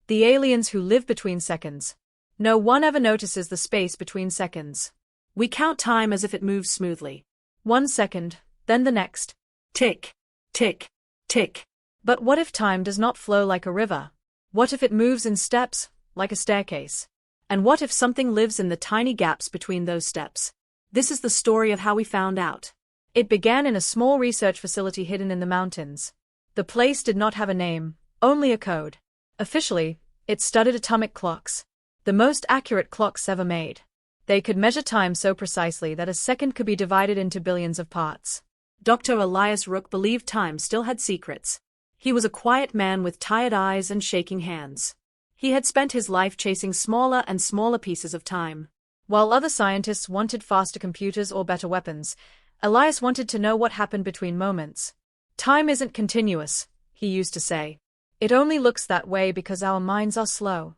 The aliens who live between seconds. No one ever notices the space between seconds. We count time as if it moves smoothly. 1 second, then the next. Tick, tick, tick. But what if time does not flow like a river? What if it moves in steps, like a staircase? And what if something lives in the tiny gaps between those steps? This is the story of how we found out. It began in a small research facility hidden in the mountains. The place did not have a name, only a code. Officially, it studied atomic clocks. The most accurate clocks ever made. They could measure time so precisely that a second could be divided into billions of parts. Dr. Elias Rook believed time still had secrets. He was a quiet man with tired eyes and shaking hands. He had spent his life chasing smaller and smaller pieces of time. While other scientists wanted faster computers or better weapons, Elias wanted to know what happened between moments. Time isn't continuous, he used to say. It only looks that way because our minds are slow.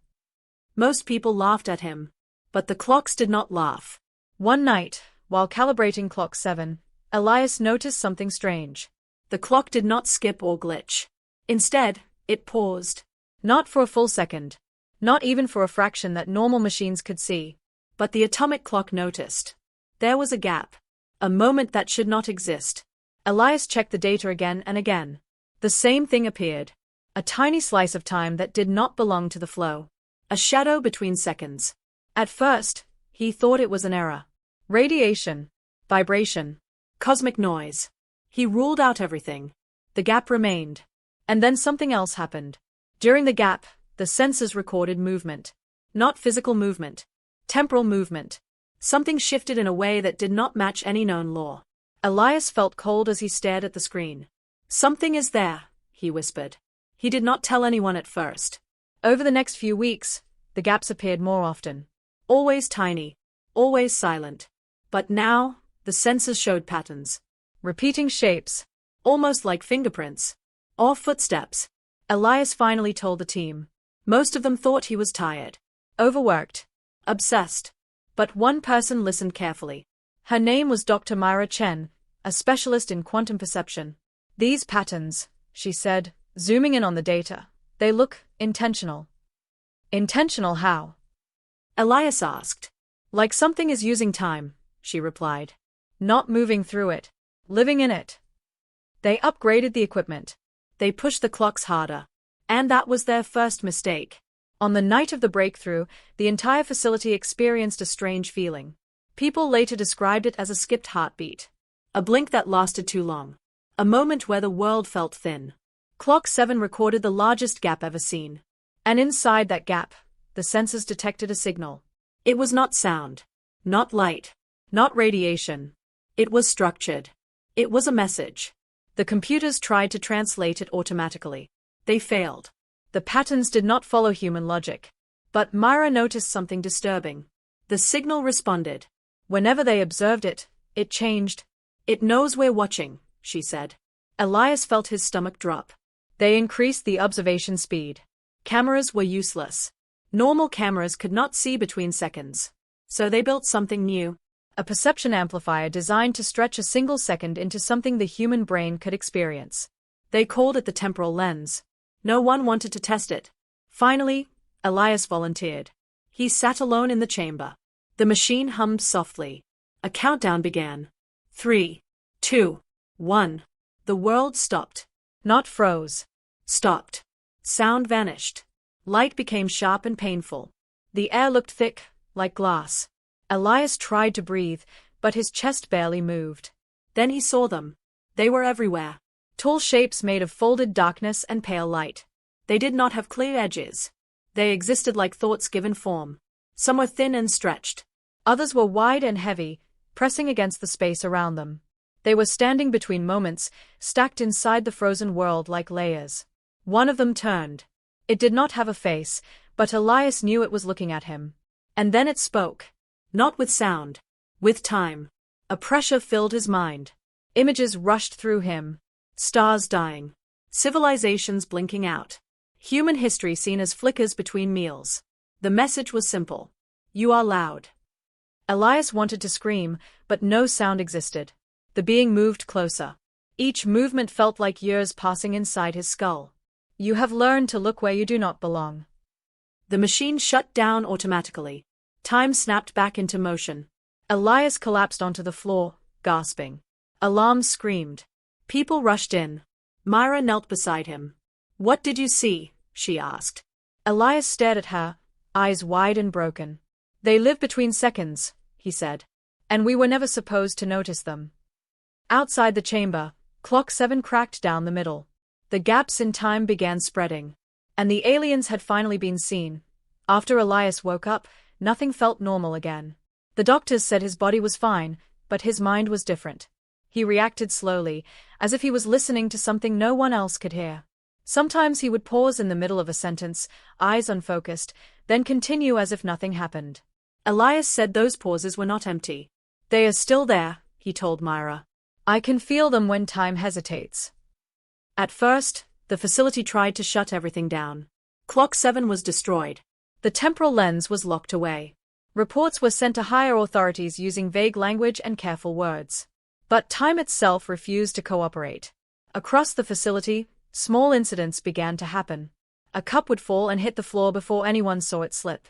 Most people laughed at him. But the clocks did not laugh. One night, while calibrating clock 7, Elias noticed something strange. The clock did not skip or glitch. Instead, it paused. Not for a full second. Not even for a fraction that normal machines could see. But the atomic clock noticed. There was a gap. A moment that should not exist. Elias checked the data again and again. The same thing appeared. A tiny slice of time that did not belong to the flow. A shadow between seconds. At first, he thought it was an error. Radiation. Vibration. Cosmic noise. He ruled out everything. The gap remained. And then something else happened. During the gap, the sensors recorded movement. Not physical movement. Temporal movement. Something shifted in a way that did not match any known law. Elias felt cold as he stared at the screen. Something is there, he whispered. He did not tell anyone at first. Over the next few weeks, the gaps appeared more often. Always tiny. Always silent. But now, the sensors showed patterns. Repeating shapes. Almost like fingerprints. Or footsteps. Elias finally told the team. Most of them thought he was tired. Overworked. Obsessed. But one person listened carefully. Her name was Dr. Myra Chen, a specialist in quantum perception. These patterns, she said, zooming in on the data, they look intentional. Intentional how? Elias asked. Like something is using time, she replied. Not moving through it. Living in it. They upgraded the equipment. They pushed the clocks harder. And that was their first mistake. On the night of the breakthrough, the entire facility experienced a strange feeling. People later described it as a skipped heartbeat. A blink that lasted too long. A moment where the world felt thin. Clock 7 recorded the largest gap ever seen. And inside that gap, the sensors detected a signal. It was not sound. Not light. Not radiation. It was structured. It was a message. The computers tried to translate it automatically. They failed. The patterns did not follow human logic. But Myra noticed something disturbing. The signal responded. Whenever they observed it, it changed. It knows we're watching, she said. Elias felt his stomach drop. They increased the observation speed. Cameras were useless. Normal cameras could not see between seconds. So they built something new. A perception amplifier designed to stretch a single second into something the human brain could experience. They called it the temporal lens. No one wanted to test it. Finally, Elias volunteered. He sat alone in the chamber. The machine hummed softly. A countdown began. 3, 2, 1. The world stopped. Not froze. Stopped. Sound vanished. Light became sharp and painful. The air looked thick, like glass. Elias tried to breathe, but his chest barely moved. Then he saw them. They were everywhere. Tall shapes made of folded darkness and pale light. They did not have clear edges. They existed like thoughts given form. Some were thin and stretched. Others were wide and heavy, pressing against the space around them. They were standing between moments, stacked inside the frozen world like layers. One of them turned. It did not have a face, but Elias knew it was looking at him. And then it spoke. Not with sound. With time. A pressure filled his mind. Images rushed through him. Stars dying. Civilizations blinking out. Human history seen as flickers between meals. The message was simple. You are loud. Elias wanted to scream, but no sound existed. The being moved closer. Each movement felt like years passing inside his skull. You have learned to look where you do not belong. The machine shut down automatically. Time snapped back into motion. Elias collapsed onto the floor, gasping. Alarms screamed. People rushed in. Myra knelt beside him. "What did you see?" she asked. Elias stared at her, eyes wide and broken. "They live between seconds," he said. "And we were never supposed to notice them." Outside the chamber, clock 7 cracked down the middle. The gaps in time began spreading. And the aliens had finally been seen. After Elias woke up, nothing felt normal again. The doctors said his body was fine, but his mind was different. He reacted slowly, as if he was listening to something no one else could hear. Sometimes he would pause in the middle of a sentence, eyes unfocused, then continue as if nothing happened. Elias said those pauses were not empty. "They are still there," he told Myra. "I can feel them when time hesitates." At first, the facility tried to shut everything down. Clock 7 was destroyed. The temporal lens was locked away. Reports were sent to higher authorities using vague language and careful words. But time itself refused to cooperate. Across the facility, small incidents began to happen. A cup would fall and hit the floor before anyone saw it slip.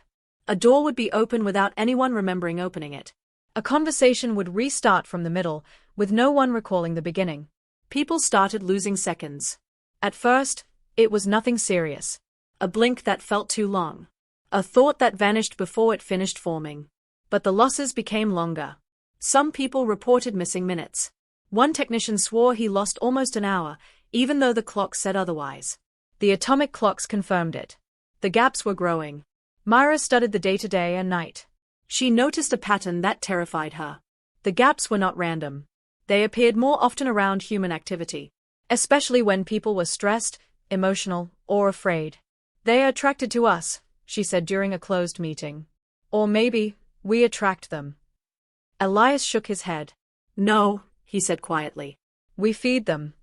A door would be open without anyone remembering opening it. A conversation would restart from the middle, with no one recalling the beginning. People started losing seconds. At first, it was nothing serious. A blink that felt too long. A thought that vanished before it finished forming. But the losses became longer. Some people reported missing minutes. One technician swore he lost almost an hour, even though the clock said otherwise. The atomic clocks confirmed it. The gaps were growing. Myra studied the day-to-day and night. She noticed a pattern that terrified her. The gaps were not random. They appeared more often around human activity, especially when people were stressed, emotional, or afraid. "They are attracted to us," she said during a closed meeting. "Or maybe, we attract them." Elias shook his head. "No," he said quietly. "We feed them."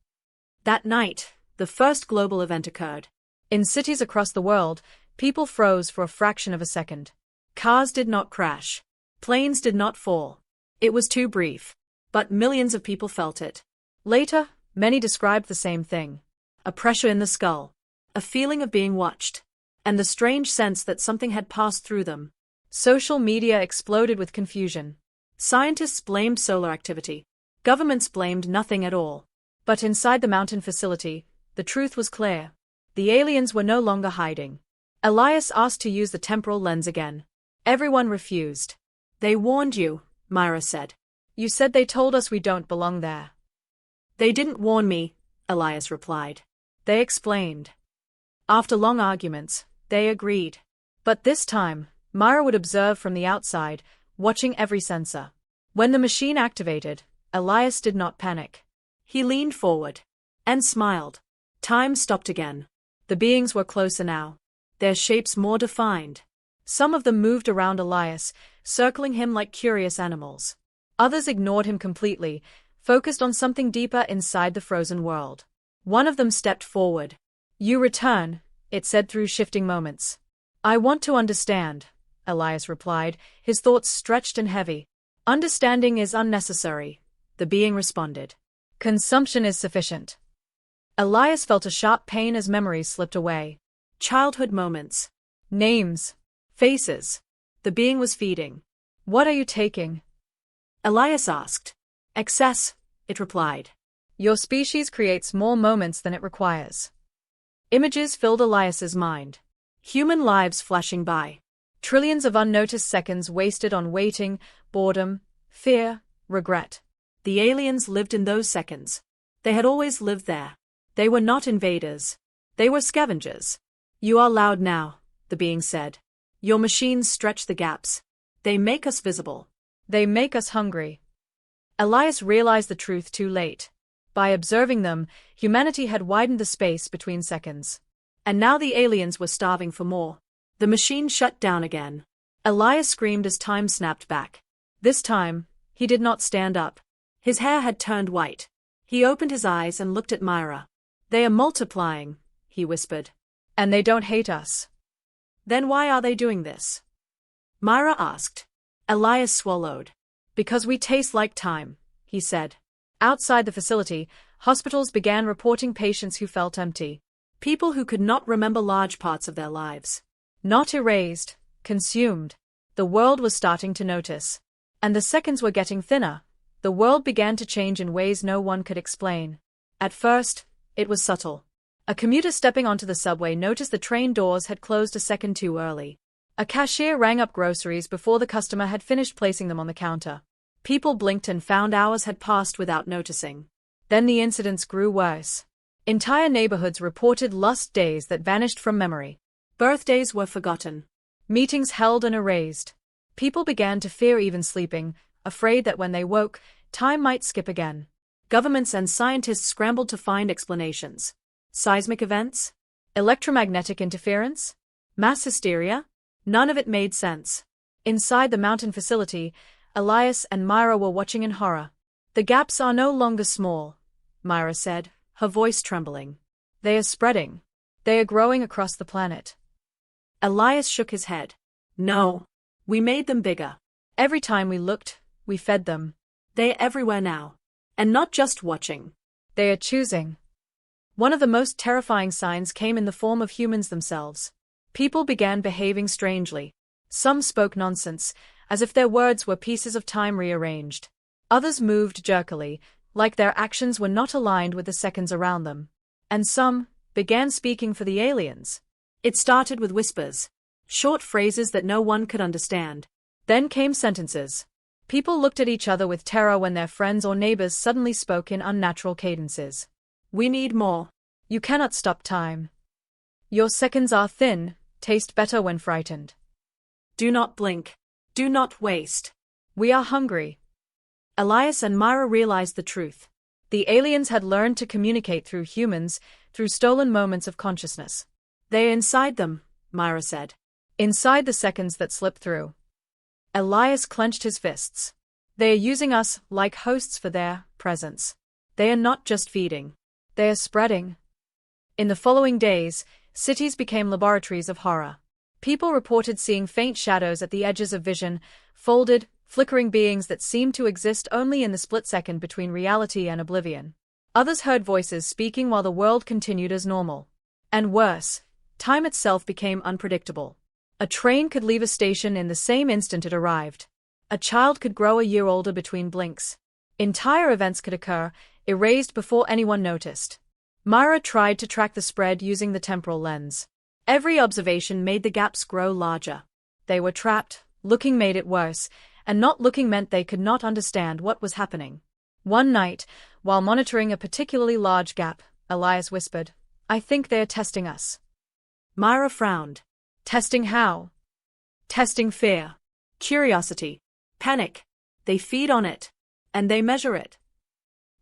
That night, the first global event occurred. In cities across the world, people froze for a fraction of a second. Cars did not crash. Planes did not fall. It was too brief. But millions of people felt it. Later, many described the same thing. A pressure in the skull. A feeling of being watched. And the strange sense that something had passed through them. Social media exploded with confusion. Scientists blamed solar activity. Governments blamed nothing at all. But inside the mountain facility, the truth was clear. The aliens were no longer hiding. Elias asked to use the temporal lens again. Everyone refused. "They warned you," Myra said. "You said they told us we don't belong there." "They didn't warn me," Elias replied. "They explained." After long arguments, they agreed. But this time, Myra would observe from the outside, watching every sensor. When the machine activated, Elias did not panic. He leaned forward and smiled. Time stopped again. The beings were closer now, their shapes more defined. Some of them moved around Elias, circling him like curious animals. Others ignored him completely, focused on something deeper inside the frozen world. One of them stepped forward. "You return," it said through shifting moments. "I want to understand," Elias replied, his thoughts stretched and heavy. "Understanding is unnecessary," the being responded. "Consumption is sufficient." Elias felt a sharp pain as memories slipped away. Childhood moments. Names. Faces. The being was feeding. "What are you taking?" Elias asked. "Excess," it replied. "Your species creates more moments than it requires." Images filled Elias's mind. Human lives flashing by. Trillions of unnoticed seconds wasted on waiting, boredom, fear, regret. The aliens lived in those seconds. They had always lived there. They were not invaders. They were scavengers. "You are loud now," the being said. "Your machines stretch the gaps. They make us visible. They make us hungry." Elias realized the truth too late. By observing them, humanity had widened the space between seconds. And now the aliens were starving for more. The machine shut down again. Elias screamed as time snapped back. This time, he did not stand up. His hair had turned white. He opened his eyes and looked at Myra. "They are multiplying," he whispered. "And they don't hate us." "Then why are they doing this?" Myra asked. Elias swallowed. "Because we taste like time," he said. Outside the facility, hospitals began reporting patients who felt empty. People who could not remember large parts of their lives. Not erased, consumed. The world was starting to notice. And the seconds were getting thinner. The world began to change in ways no one could explain. At first, it was subtle. A commuter stepping onto the subway noticed the train doors had closed a second too early. A cashier rang up groceries before the customer had finished placing them on the counter. People blinked and found hours had passed without noticing. Then the incidents grew worse. Entire neighborhoods reported lost days that vanished from memory. Birthdays were forgotten. Meetings held and erased. People began to fear even sleeping, afraid that when they woke, time might skip again. Governments and scientists scrambled to find explanations. Seismic events? Electromagnetic interference? Mass hysteria? None of it made sense. Inside the mountain facility, Elias and Myra were watching in horror. The gaps are no longer small, Myra said, her voice trembling. They are spreading. They are growing across the planet. Elias shook his head. No. We made them bigger. Every time we looked, we fed them. They are everywhere now. And not just watching. They are choosing. One of the most terrifying signs came in the form of humans themselves. People began behaving strangely. Some spoke nonsense, as if their words were pieces of time rearranged. Others moved jerkily, like their actions were not aligned with the seconds around them. And some began speaking for the aliens. It started with whispers. Short phrases that no one could understand. Then came sentences. People looked at each other with terror when their friends or neighbors suddenly spoke in unnatural cadences. We need more. You cannot stop time. Your seconds are thin, taste better when frightened. Do not blink. Do not waste. We are hungry. Elias and Myra realized the truth. The aliens had learned to communicate through humans, through stolen moments of consciousness. They are inside them, Myra said. Inside the seconds that slip through. Elias clenched his fists. They are using us like hosts for their presence. They are not just feeding. They are spreading. In the following days, cities became laboratories of horror. People reported seeing faint shadows at the edges of vision, folded, flickering beings that seemed to exist only in the split second between reality and oblivion. Others heard voices speaking while the world continued as normal. And worse, time itself became unpredictable. A train could leave a station in the same instant it arrived. A child could grow a year older between blinks. Entire events could occur, erased before anyone noticed. Myra tried to track the spread using the temporal lens. Every observation made the gaps grow larger. They were trapped, looking made it worse, and not looking meant they could not understand what was happening. One night, while monitoring a particularly large gap, Elias whispered, "I think they are testing us." Myra frowned. Testing how? Testing fear, curiosity, panic. They feed on it. And they measure it.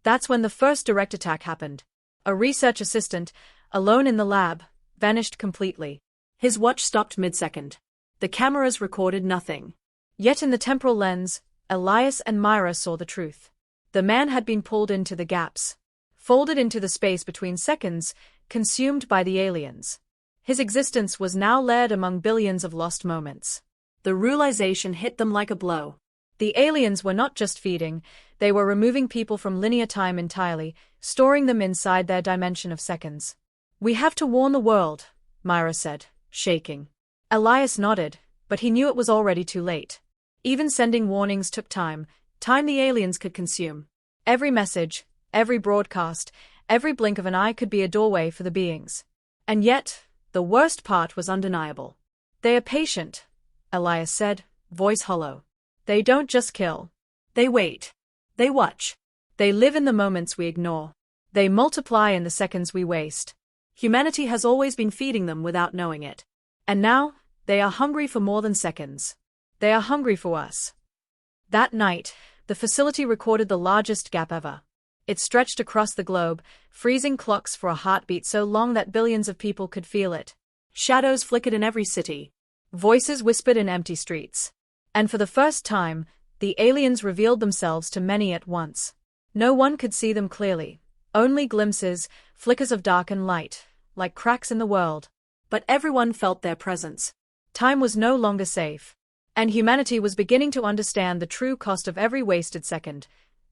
That's when the first direct attack happened. A research assistant, alone in the lab, vanished completely. His watch stopped mid-second. The cameras recorded nothing. Yet in the temporal lens, Elias and Myra saw the truth. The man had been pulled into the gaps, folded into the space between seconds, consumed by the aliens. His existence was now layered among billions of lost moments. The realization hit them like a blow. The aliens were not just feeding, they were removing people from linear time entirely, storing them inside their dimension of seconds. "We have to warn the world," Myra said, shaking. Elias nodded, but he knew it was already too late. Even sending warnings took time the aliens could consume. Every message, every broadcast, every blink of an eye could be a doorway for the beings. And yet, the worst part was undeniable. "They are patient," Elias said, voice hollow. "They don't just kill. They wait. They watch. They live in the moments we ignore. They multiply in the seconds we waste. Humanity has always been feeding them without knowing it. And now, they are hungry for more than seconds. They are hungry for us." That night, the facility recorded the largest gap ever. It stretched across the globe, freezing clocks for a heartbeat so long that billions of people could feel it. Shadows flickered in every city. Voices whispered in empty streets. And for the first time, the aliens revealed themselves to many at once. No one could see them clearly. Only glimpses, flickers of dark and light, like cracks in the world. But everyone felt their presence. Time was no longer safe. And humanity was beginning to understand the true cost of every wasted second.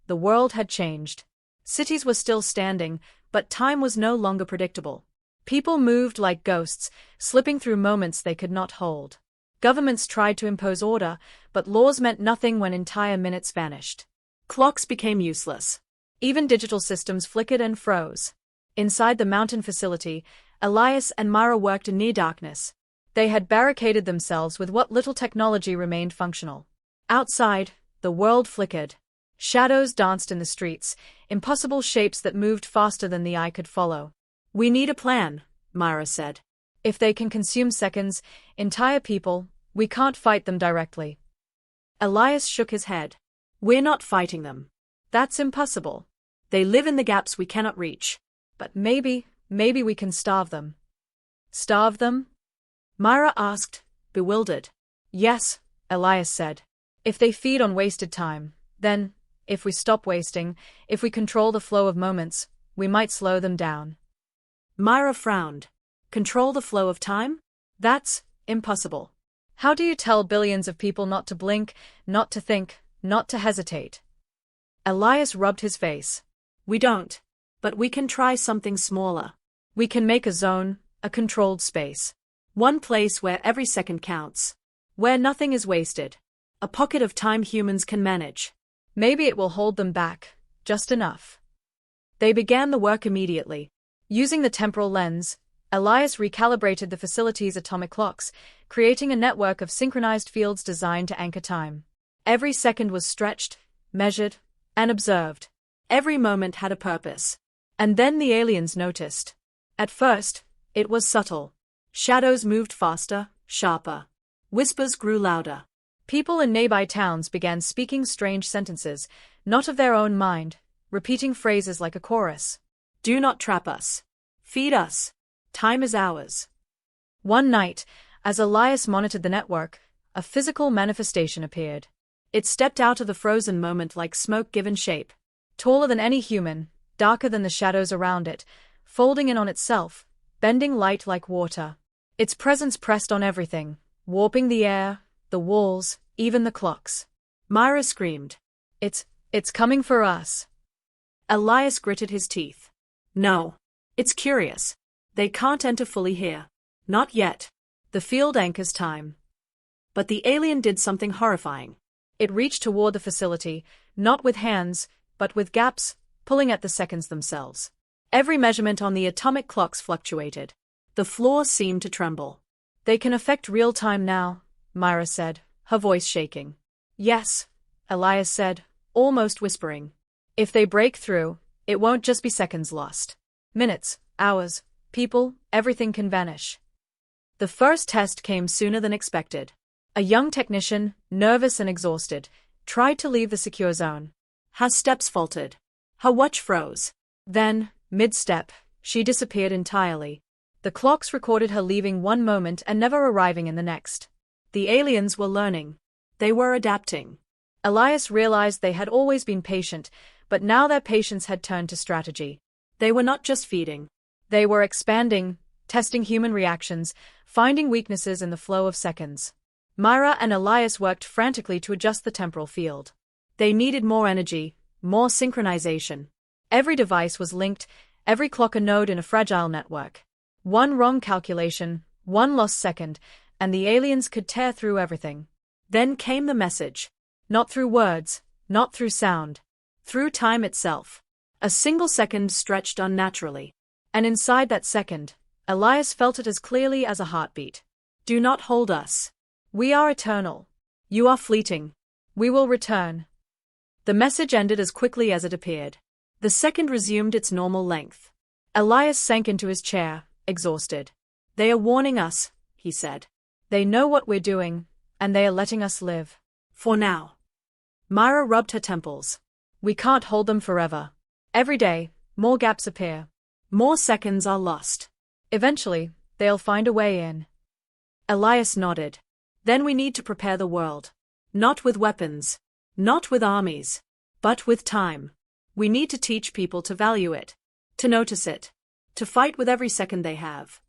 The world had changed. Cities were still standing, but time was no longer predictable. People moved like ghosts, slipping through moments they could not hold. Governments tried to impose order, but laws meant nothing when entire minutes vanished. Clocks became useless. Even digital systems flickered and froze. Inside the mountain facility, Elias and Myra worked in near darkness. They had barricaded themselves with what little technology remained functional. Outside, the world flickered. Shadows danced in the streets, impossible shapes that moved faster than the eye could follow. "We need a plan," Myra said. "If they can consume seconds, entire people, we can't fight them directly." Elias shook his head. "We're not fighting them. That's impossible. They live in the gaps we cannot reach. But maybe we can starve them." "Starve them?" Myra asked, bewildered. "Yes," Elias said. "If they feed on wasted time, then, if we stop wasting, if we control the flow of moments, we might slow them down." Myra frowned. "Control the flow of time? That's impossible. How do you tell billions of people not to blink, not to think, not to hesitate?" Elias rubbed his face. "We don't. But we can try something smaller. We can make a zone, a controlled space. One place where every second counts. Where nothing is wasted. A pocket of time humans can manage. Maybe it will hold them back, just enough." They began the work immediately. Using the temporal lens, Elias recalibrated the facility's atomic clocks, creating a network of synchronized fields designed to anchor time. Every second was stretched, measured, and observed. Every moment had a purpose. And then the aliens noticed. At first, it was subtle. Shadows moved faster, sharper. Whispers grew louder. People in nearby towns began speaking strange sentences, not of their own mind, repeating phrases like a chorus. "Do not trap us. Feed us. Time is ours." One night, as Elias monitored the network, a physical manifestation appeared. It stepped out of the frozen moment like smoke given shape. Taller than any human, darker than the shadows around it, folding in on itself, bending light like water. Its presence pressed on everything, warping the air, the walls, even the clocks. Myra screamed. It's coming for us." Elias gritted his teeth. "No. It's curious. They can't enter fully here. Not yet. The field anchors time." But the alien did something horrifying. It reached toward the facility, not with hands, but with gaps, pulling at the seconds themselves. Every measurement on the atomic clocks fluctuated. The floor seemed to tremble. "They can affect real time now," Myra said, her voice shaking. "Yes," Elias said, almost whispering. "If they break through, it won't just be seconds lost. Minutes, hours, people, everything can vanish." The first test came sooner than expected. A young technician, nervous and exhausted, tried to leave the secure zone. Her steps faltered. Her watch froze. Then, mid-step, she disappeared entirely. The clocks recorded her leaving one moment and never arriving in the next. The aliens were learning. They were adapting. Elias realized they had always been patient, but now their patience had turned to strategy. They were not just feeding. They were expanding, testing human reactions, finding weaknesses in the flow of seconds. Myra and Elias worked frantically to adjust the temporal field. They needed more energy, more synchronization. Every device was linked, every clock a node in a fragile network. One wrong calculation, one lost second, and the aliens could tear through everything. Then came the message. Not through words, not through sound. Through time itself. A single second stretched unnaturally. And inside that second, Elias felt it as clearly as a heartbeat. "Do not hold us. We are eternal. You are fleeting. We will return." The message ended as quickly as it appeared. The second resumed its normal length. Elias sank into his chair, exhausted. "They are warning us," he said. "They know what we're doing, and they are letting us live. For now." Myra rubbed her temples. "We can't hold them forever. Every day, more gaps appear. More seconds are lost. Eventually, they'll find a way in." Elias nodded. "Then we need to prepare the world. Not with weapons. Not with armies. But with time. We need to teach people to value it. To notice it. To fight with every second they have."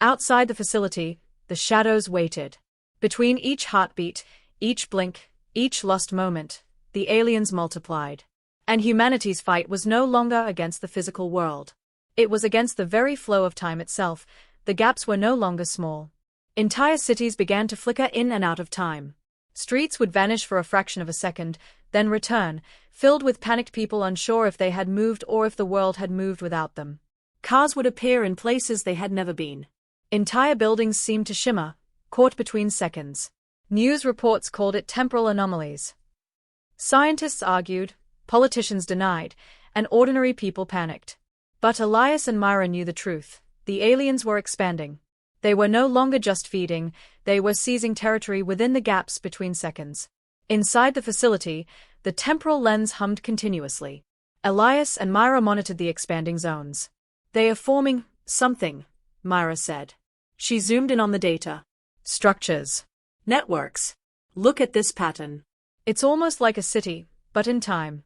Outside the facility, the shadows waited. Between each heartbeat, each blink, each lost moment, the aliens multiplied. And humanity's fight was no longer against the physical world. It was against the very flow of time itself. The gaps were no longer small. Entire cities began to flicker in and out of time. Streets would vanish for a fraction of a second, then return, filled with panicked people unsure if they had moved or if the world had moved without them. Cars would appear in places they had never been. Entire buildings seemed to shimmer, caught between seconds. News reports called it temporal anomalies. Scientists argued, politicians denied, and ordinary people panicked. But Elias and Myra knew the truth. The aliens were expanding. They were no longer just feeding, they were seizing territory within the gaps between seconds. Inside the facility, the temporal lens hummed continuously. Elias and Myra monitored the expanding zones. "They are forming something," Myra said. She zoomed in on the data. "Structures. Networks. Look at this pattern. It's almost like a city, but in time."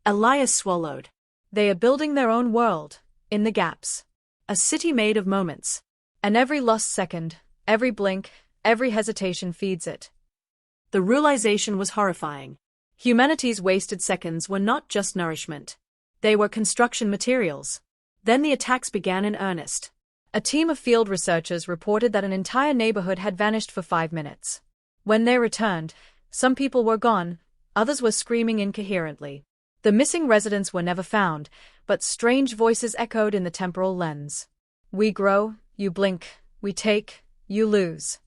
Elias swallowed. "They are building their own world, in the gaps. A city made of moments. And every lost second, every blink, every hesitation feeds it." The realization was horrifying. Humanity's wasted seconds were not just nourishment. They were construction materials. Then the attacks began in earnest. A team of field researchers reported that an entire neighborhood had vanished for 5 minutes. When they returned, some people were gone, others were screaming incoherently. The missing residents were never found, but strange voices echoed in the temporal lens. "We grow, you blink, we take, you lose."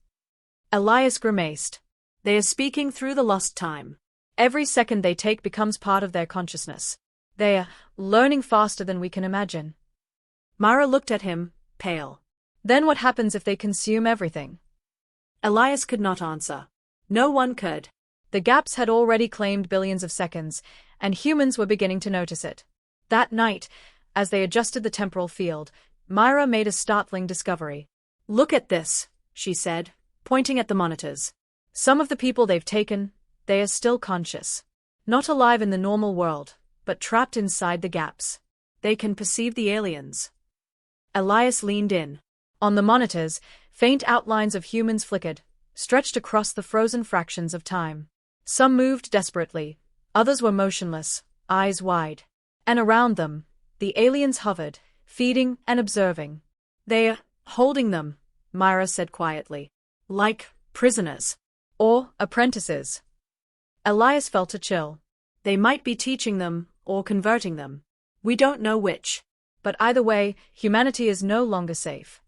Elias grimaced. "They are speaking through the lost time. Every second they take becomes part of their consciousness. They are learning faster than we can imagine." Myra looked at him, pale. "Then what happens if they consume everything?" Elias could not answer. No one could. The gaps had already claimed billions of seconds, and humans were beginning to notice it. That night, as they adjusted the temporal field, Myra made a startling discovery. "Look at this," she said, pointing at the monitors. "Some of the people they've taken, they are still conscious. Not alive in the normal world, but trapped inside the gaps. They can perceive the aliens." Elias leaned in. On the monitors, faint outlines of humans flickered, stretched across the frozen fractions of time. Some moved desperately, others were motionless, eyes wide. And around them, the aliens hovered, feeding and observing. "They are holding them," Myra said quietly. "Like prisoners. Or apprentices." Elias felt a chill. "They might be teaching them, or converting them. We don't know which. But either way, humanity is no longer safe."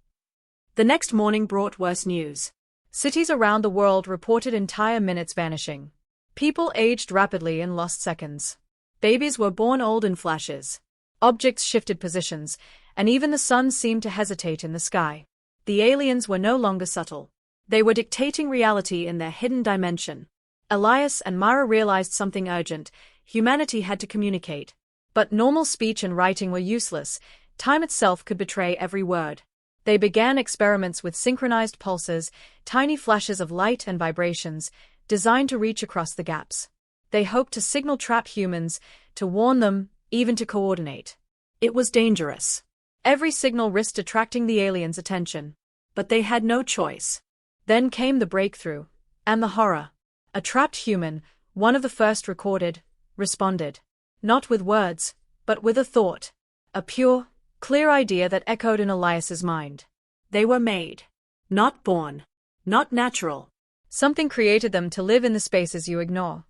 The next morning brought worse news. Cities around the world reported entire minutes vanishing. People aged rapidly in lost seconds. Babies were born old in flashes. Objects shifted positions, and even the sun seemed to hesitate in the sky. The aliens were no longer subtle. They were dictating reality in their hidden dimension. Elias and Myra realized something urgent. Humanity had to communicate. But normal speech and writing were useless. Time itself could betray every word. They began experiments with synchronized pulses, tiny flashes of light and vibrations, designed to reach across the gaps. They hoped to signal trap humans, to warn them, even to coordinate. It was dangerous. Every signal risked attracting the aliens' attention. But they had no choice. Then came the breakthrough. And the horror. A trapped human, one of the first recorded, responded. Not with words, but with a thought. A pure, clear idea that echoed in Elias's mind. They were made. Not born. Not natural. Something created them to live in the spaces you ignore.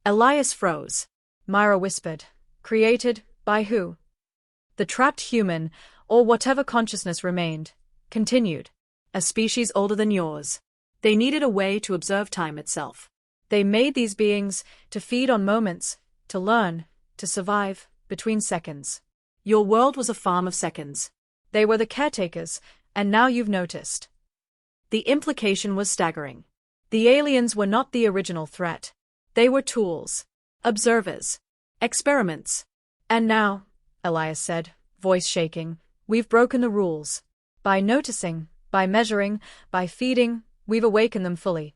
Elias froze. Myra whispered. Created, by who? The trapped human, or whatever consciousness remained, continued. A species older than yours. They needed a way to observe time itself. They made these beings, to feed on moments, to learn, to survive, between seconds. Your world was a farm of seconds. They were the caretakers, and now you've noticed. The implication was staggering. The aliens were not the original threat. They were tools. Observers. Experiments. And now, Elias said, voice shaking, we've broken the rules. By noticing, by measuring, by feeding, we've awakened them fully.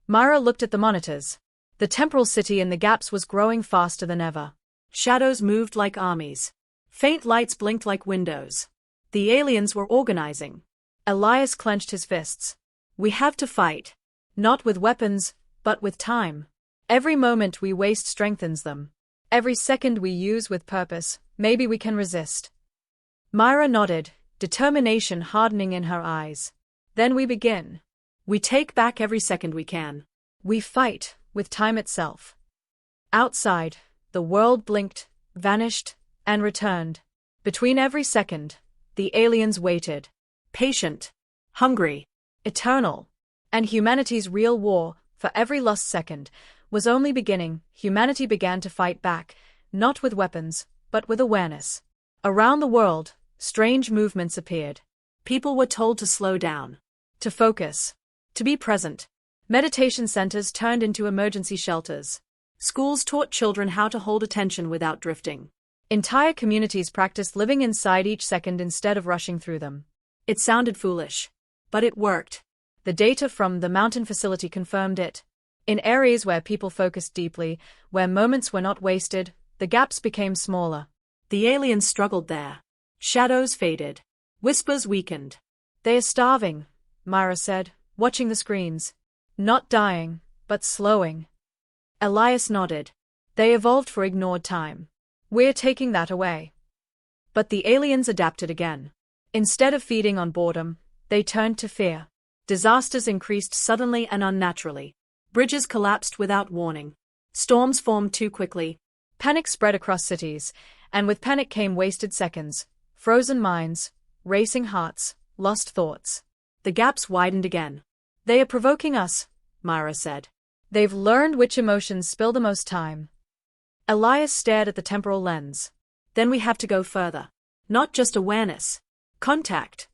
Myra looked at the monitors. The temporal city in the gaps was growing faster than ever. Shadows moved like armies. Faint lights blinked like windows. The aliens were organizing. Elias clenched his fists. We have to fight. Not with weapons, but with time. Every moment we waste strengthens them. Every second we use with purpose, maybe we can resist. Myra nodded, determination hardening in her eyes. Then we begin. We take back every second we can. We fight, with time itself. Outside, the world blinked, vanished, and returned. Between every second, the aliens waited. Patient, hungry, eternal. And humanity's real war, for every lost second, was only beginning. Humanity began to fight back, not with weapons, but with awareness. Around the world, strange movements appeared. People were told to slow down, to focus, to be present. Meditation centers turned into emergency shelters. Schools taught children how to hold attention without drifting. Entire communities practiced living inside each second instead of rushing through them. It sounded foolish, but it worked. The data from the mountain facility confirmed it. In areas where people focused deeply, where moments were not wasted, the gaps became smaller. The aliens struggled there. Shadows faded. Whispers weakened. They are starving, Myra said, watching the screens. Not dying, but slowing. Elias nodded. They evolved for ignored time. We're taking that away. But the aliens adapted again. Instead of feeding on boredom, they turned to fear. Disasters increased suddenly and unnaturally. Bridges collapsed without warning. Storms formed too quickly. Panic spread across cities, and with panic came wasted seconds, frozen minds, racing hearts, lost thoughts. The gaps widened again. They are provoking us, Myra said. They've learned which emotions spill the most time. Elias stared at the temporal lens. Then we have to go further. Not just awareness. Contact.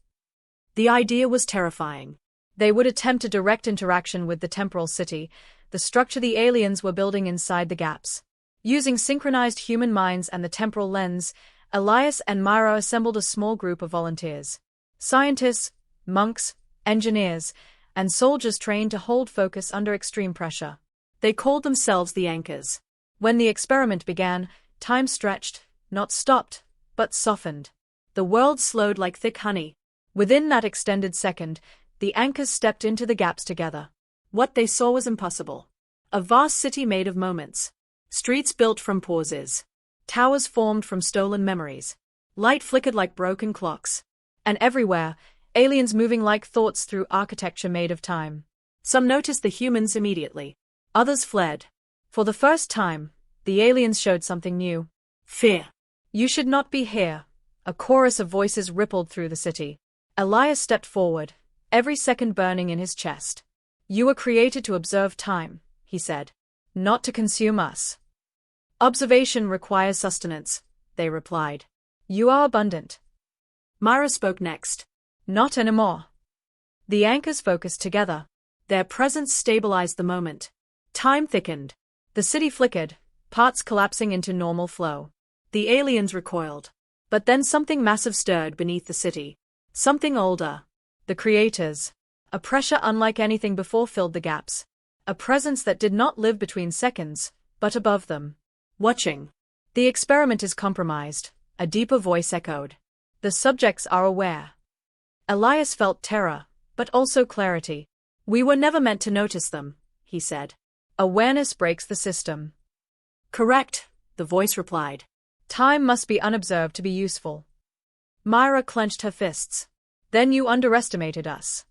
The idea was terrifying. They would attempt a direct interaction with the temporal city, the structure the aliens were building inside the gaps. Using synchronized human minds and the temporal lens, Elias and Myra assembled a small group of volunteers. Scientists, monks, engineers, and soldiers trained to hold focus under extreme pressure. They called themselves the anchors. When the experiment began, time stretched, not stopped, but softened. The world slowed like thick honey. Within that extended second, the anchors stepped into the gaps together. What they saw was impossible. A vast city made of moments. Streets built from pauses. Towers formed from stolen memories. Light flickered like broken clocks. And everywhere, aliens moving like thoughts through architecture made of time. Some noticed the humans immediately. Others fled. For the first time, the aliens showed something new. Fear. You should not be here. A chorus of voices rippled through the city. Elias stepped forward, every second burning in his chest. You were created to observe time, he said. Not to consume us. Observation requires sustenance, they replied. You are abundant. Myra spoke next. Not anymore. The anchors focused together. Their presence stabilized the moment. Time thickened. The city flickered, parts collapsing into normal flow. The aliens recoiled. But then something massive stirred beneath the city. Something older. The creators. A pressure unlike anything before filled the gaps. A presence that did not live between seconds, but above them. Watching. The experiment is compromised, a deeper voice echoed. The subjects are aware. Elias felt terror, but also clarity. We were never meant to notice them, he said. Awareness breaks the system. Correct, the voice replied. Time must be unobserved to be useful. Myra clenched her fists. Then you underestimated us.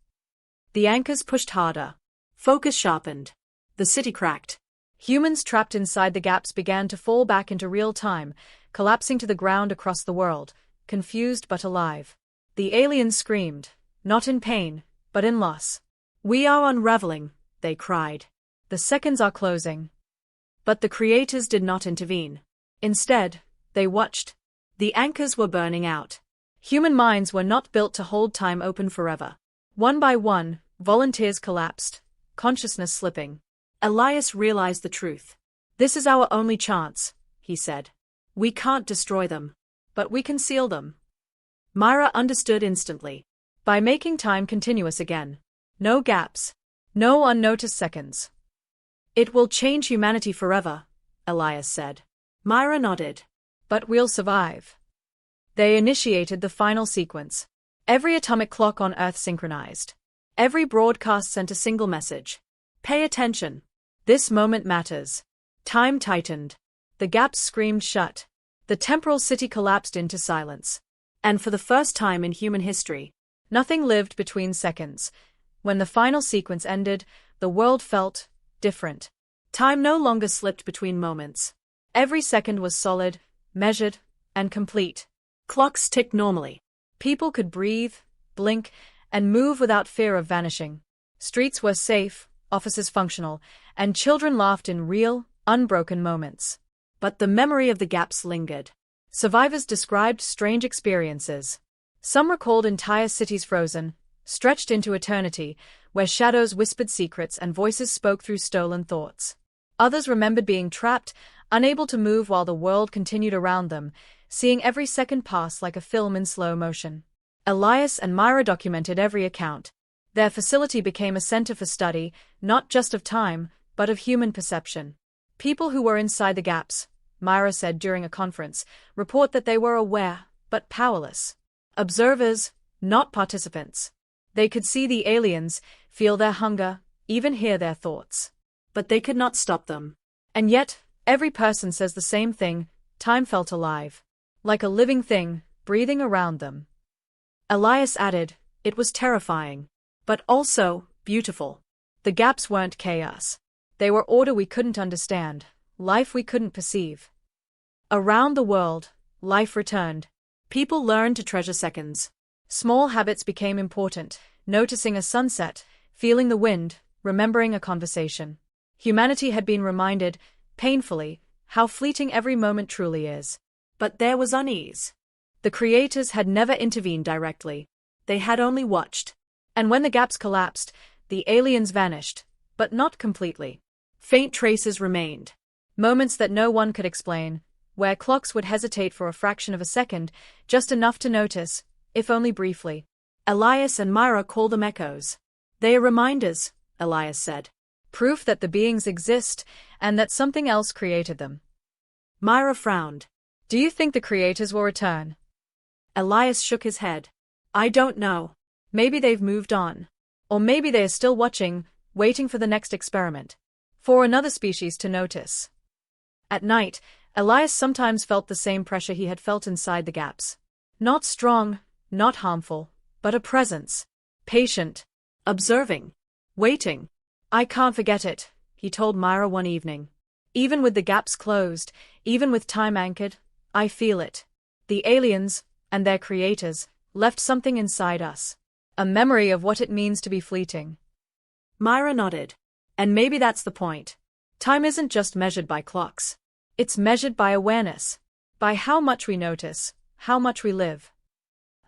The anchors pushed harder. Focus sharpened. The city cracked. Humans trapped inside the gaps began to fall back into real time, collapsing to the ground across the world, confused but alive. The aliens screamed, not in pain, but in loss. We are unraveling, they cried. The seconds are closing. But the creators did not intervene. Instead, they watched. The anchors were burning out. Human minds were not built to hold time open forever. One by one, volunteers collapsed, consciousness slipping. Elias realized the truth. This is our only chance, he said. We can't destroy them. But we can seal them. Myra understood instantly. By making time continuous again. No gaps. No unnoticed seconds. It will change humanity forever, Elias said. Myra nodded. But we'll survive. They initiated the final sequence. Every atomic clock on Earth synchronized. Every broadcast sent a single message. Pay attention. This moment matters. Time tightened. The gaps screamed shut. The temporal city collapsed into silence. And for the first time in human history, nothing lived between seconds. When the final sequence ended, the world felt different. Time no longer slipped between moments. Every second was solid, measured, and complete. Clocks ticked normally. People could breathe, blink, and move without fear of vanishing. Streets were safe, offices functional, and children laughed in real, unbroken moments. But the memory of the gaps lingered. Survivors described strange experiences. Some recalled entire cities frozen, stretched into eternity, where shadows whispered secrets and voices spoke through stolen thoughts. Others remembered being trapped, unable to move while the world continued around them, seeing every second pass like a film in slow motion. Elias and Myra documented every account. Their facility became a center for study, not just of time, but of human perception. People who were inside the gaps, Myra said during a conference, report that they were aware, but powerless. Observers, not participants. They could see the aliens, feel their hunger, even hear their thoughts. But they could not stop them. And yet, every person says the same thing: time felt alive. Like a living thing, breathing around them. Elias added, it was terrifying. But also, beautiful. The gaps weren't chaos. They were order we couldn't understand, life we couldn't perceive. Around the world, life returned. People learned to treasure seconds. Small habits became important, noticing a sunset, feeling the wind, remembering a conversation. Humanity had been reminded, painfully, how fleeting every moment truly is. But there was unease. The creators had never intervened directly. They had only watched. And when the gaps collapsed, the aliens vanished, but not completely. Faint traces remained. Moments that no one could explain, where clocks would hesitate for a fraction of a second, just enough to notice, if only briefly. Elias and Myra called them echoes. They are reminders, Elias said. Proof that the beings exist, and that something else created them. Myra frowned. Do you think the creators will return? Elias shook his head. I don't know. Maybe they've moved on. Or maybe they are still watching, waiting for the next experiment. For another species to notice. At night, Elias sometimes felt the same pressure he had felt inside the gaps. Not strong, not harmful, but a presence. Patient. Observing. Waiting. I can't forget it, he told Myra one evening. Even with the gaps closed, even with time anchored, I feel it. The aliens, and their creators, left something inside us. A memory of what it means to be fleeting. Myra nodded. And maybe that's the point. Time isn't just measured by clocks. It's measured by awareness. By how much we notice, how much we live.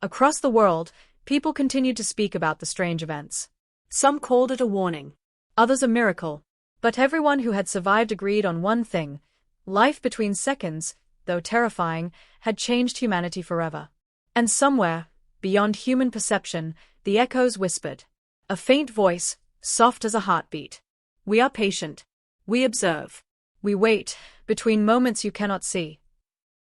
Across the world, people continued to speak about the strange events. Some called it a warning. Others a miracle. But everyone who had survived agreed on one thing. Life between seconds, though terrifying, had changed humanity forever. And somewhere, beyond human perception, the echoes whispered. A faint voice, soft as a heartbeat. We are patient. We observe. We wait, between moments you cannot see.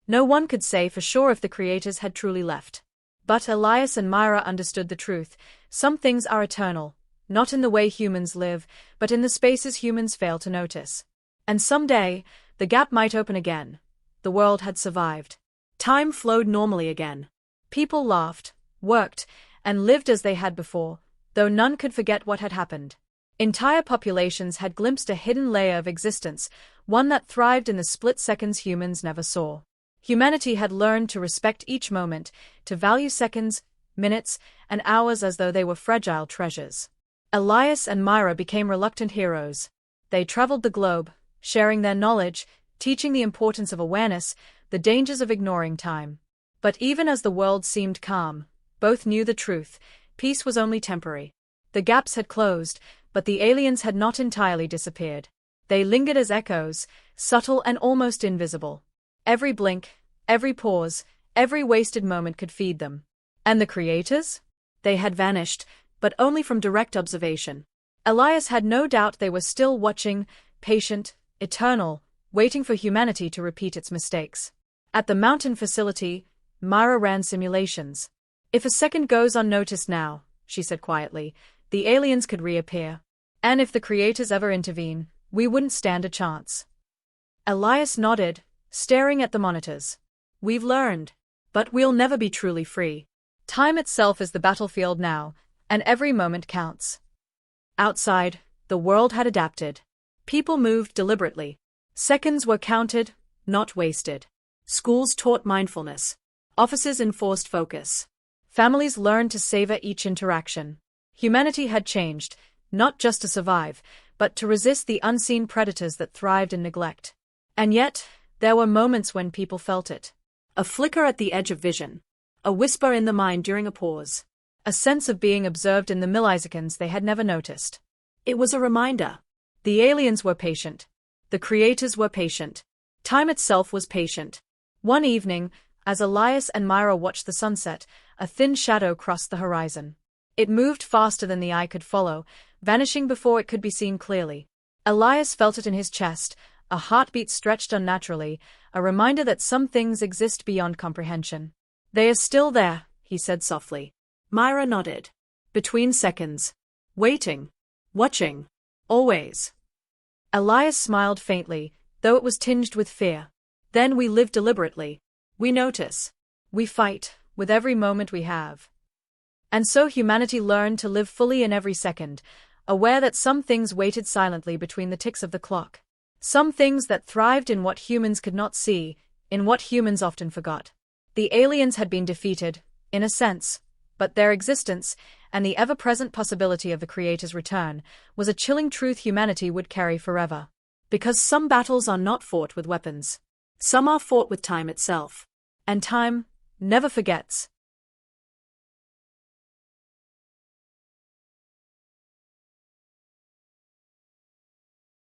No one could say for sure if the creators had truly left. But Elias and Myra understood the truth. Some things are eternal, not in the way humans live, but in the spaces humans fail to notice. And someday, the gap might open again. The world had survived. Time flowed normally again. People laughed, worked, and lived as they had before, though none could forget what had happened. Entire populations had glimpsed a hidden layer of existence, one that thrived in the split seconds humans never saw. Humanity had learned to respect each moment, to value seconds, minutes, and hours as though they were fragile treasures. Elias and Myra became reluctant heroes. They traveled the globe, sharing their knowledge, teaching the importance of awareness, the dangers of ignoring time. But even as the world seemed calm, both knew the truth: peace was only temporary. The gaps had closed, but the aliens had not entirely disappeared. They lingered as echoes, subtle and almost invisible. Every blink, every pause, every wasted moment could feed them. And the creators? They had vanished, but only from direct observation. Elias had no doubt they were still watching, patient, eternal, waiting for humanity to repeat its mistakes. At the mountain facility, Myra ran simulations. If a second goes unnoticed now, she said quietly, the aliens could reappear. And if the creators ever intervene, we wouldn't stand a chance. Elias nodded, staring at the monitors. We've learned. But we'll never be truly free. Time itself is the battlefield now, and every moment counts. Outside, the world had adapted. People moved deliberately. Seconds were counted, not wasted. Schools taught mindfulness. Offices enforced focus. Families learned to savor each interaction. Humanity had changed, not just to survive, but to resist the unseen predators that thrived in neglect. And yet, there were moments when people felt it. A flicker at the edge of vision. A whisper in the mind during a pause. A sense of being observed in the milliseconds they had never noticed. It was a reminder. The aliens were patient. The creators were patient. Time itself was patient. One evening, as Elias and Myra watched the sunset, a thin shadow crossed the horizon. It moved faster than the eye could follow, vanishing before it could be seen clearly. Elias felt it in his chest, a heartbeat stretched unnaturally, a reminder that some things exist beyond comprehension. "They are still there," he said softly. Myra nodded. "Between seconds. Waiting. Watching. Always." Elias smiled faintly, though it was tinged with fear. "Then we live deliberately. We notice. We fight, with every moment we have." And so humanity learned to live fully in every second, aware that some things waited silently between the ticks of the clock. Some things that thrived in what humans could not see, in what humans often forgot. The aliens had been defeated, in a sense, but their existence, and the ever-present possibility of the Creator's return, was a chilling truth humanity would carry forever. Because some battles are not fought with weapons. Some are fought with time itself. And time never forgets.